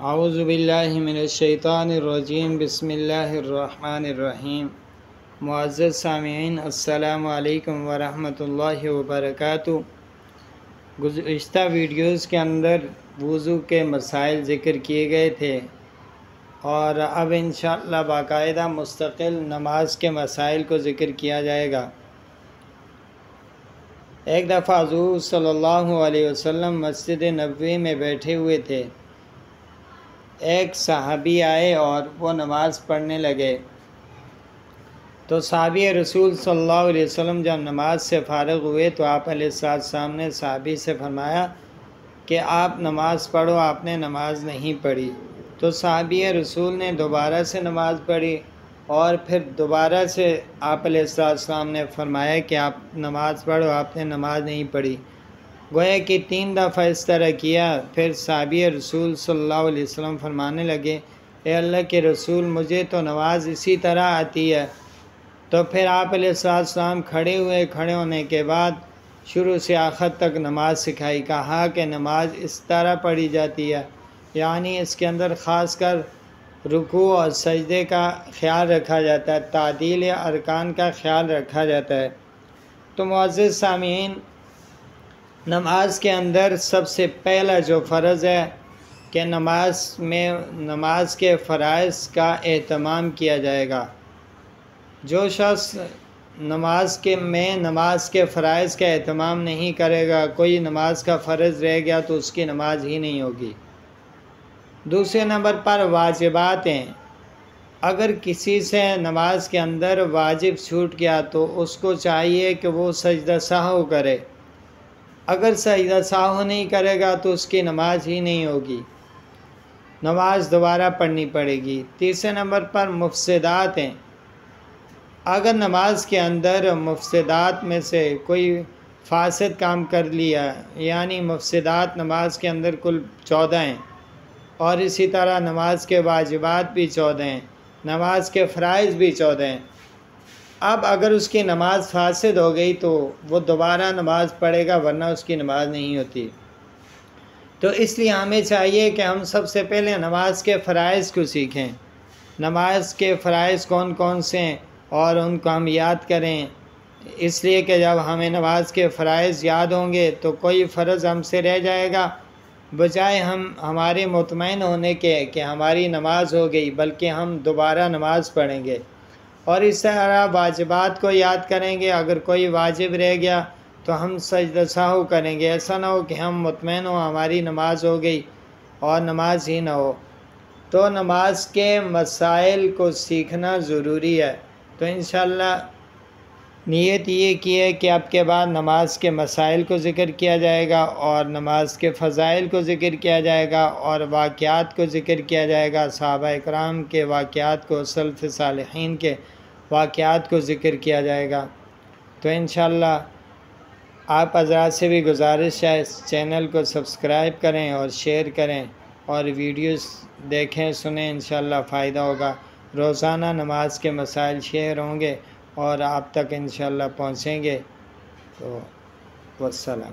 اعوذ باللہ من الشیطان الرجیم بسم اللہ الرحمن الرحیم۔ معزز سامعین، السلام علیکم ورحمۃ اللہ وبرکاتہ۔ گزشتہ ویڈیوز کے اندر وضو کے مسائل ذکر کیے گئے تھے اور اب انشاءاللہ باقاعدہ مستقل نماز کے مسائل کو ذکر کیا جائے گا۔ ایک دفعہ حضور صلی اللہ علیہ وسلم مسجد نبوی میں بیٹھے ہوئے تھے۔ ایک صحابی آئے اور وہ نماز پڑھنے لگے تو صحابی رسول صلی اللہ علیہ وسلم جب نماز سے فارغ ہوئے تو آپ علیہ السلام نے صحابی سے فرمایا کہ آپ نماز پڑھو، آپ نے نماز نہیں پڑھی۔ تو صحابی رسول نے دوبارہ سے نماز پڑھی اور پھر دوبارہ سے آپ علیہ السلام نے فرمایا کہ آپ نماز پڑھو، آپ نے نماز نہیں پڑھی۔ گویا کہ 3 دفعہ اس طرح کیا۔ پھر صحابی رسول صلی اللہ علیہ وسلم فرمانے لگے، اے اللہ کے رسول، مجھے تو نماز اسی طرح آتی ہے۔ تو پھر آپ علیہ السلام کھڑے ہوئے، کھڑے ہونے کے بعد شروع سے آخر تک نماز سکھائی، کہا کہ نماز اس طرح پڑھی جاتی ہے، یعنی اس کے اندر خاص کر رکوع اور سجدے کا خیال رکھا جاتا ہے، تعدیل ارکان کا خیال رکھا جاتا ہے۔ تو معزز سامعین، نماز کے اندر سب سے پہلا جو فرض ہے کہ نماز کے فرائض کا اہتمام کیا جائے گا۔ جو شخص نماز کے فرائض کا اہتمام نہیں کرے گا، کوئی نماز کا فرض رہ گیا تو اس کی نماز ہی نہیں ہوگی۔ دوسرے نمبر پر واجبات ہیں۔ اگر کسی سے نماز کے اندر واجب چھوٹ گیا تو اس کو چاہیے کہ وہ سجدہ سہو کرے۔ اگر سجدہ سہو نہیں کرے گا تو اس کی نماز ہی نہیں ہوگی، نماز دوبارہ پڑھنی پڑے گی۔ تیسرے نمبر پر مفسدات ہیں۔ اگر نماز کے اندر مفسدات میں سے کوئی فاسد کام کر لیا، یعنی مفسدات نماز کے اندر کل 14 ہیں، اور اسی طرح نماز کے واجبات بھی 14 ہیں، نماز کے فرائض بھی 14 ہیں۔ اب اگر اس کی نماز فاسد ہو گئی تو وہ دوبارہ نماز پڑھے گا، ورنہ اس کی نماز نہیں ہوتی۔ تو اس لیے ہمیں چاہیے کہ ہم سب سے پہلے نماز کے فرائض کو سیکھیں، نماز کے فرائض کون کون سے ہیں اور ان کو ہم یاد کریں، اس لیے کہ جب ہمیں نماز کے فرائض یاد ہوں گے تو کوئی فرض ہم سے رہ جائے گا، بجائے ہمارے مطمئن ہونے کے کہ ہماری نماز ہو گئی، بلکہ ہم دوبارہ نماز پڑھیں گے۔ اور اس طرح واجبات کو یاد کریں گے۔ اگر کوئی واجب رہ گیا تو ہم سجدہ سہو کریں گے، ایسا نہ ہو کہ ہم مطمئن ہوں ہماری نماز ہو گئی اور نماز ہی نہ ہو۔ تو نماز کے مسائل کو سیکھنا ضروری ہے۔ تو انشاءاللہ نیت یہ کی ہے کہ اب کے بعد نماز کے مسائل کو ذکر کیا جائے گا اور نماز کے فضائل کو ذکر کیا جائے گا اور واقعات کو ذکر کیا جائے گا، صحابہ اکرام کے واقعات کو، سلف صالحین کے واقعات کو ذکر کیا جائے گا۔ تو انشاءاللہ آپ حضرات سے بھی گزارش ہے، اس چینل کو سبسکرائب کریں اور شیئر کریں اور ویڈیوز دیکھیں، سنیں، انشاءاللہ فائدہ ہوگا۔ روزانہ نماز کے مسائل شیئر ہوں گے اور آپ تک انشاءاللہ پہنچیں گے۔ تو والسلام۔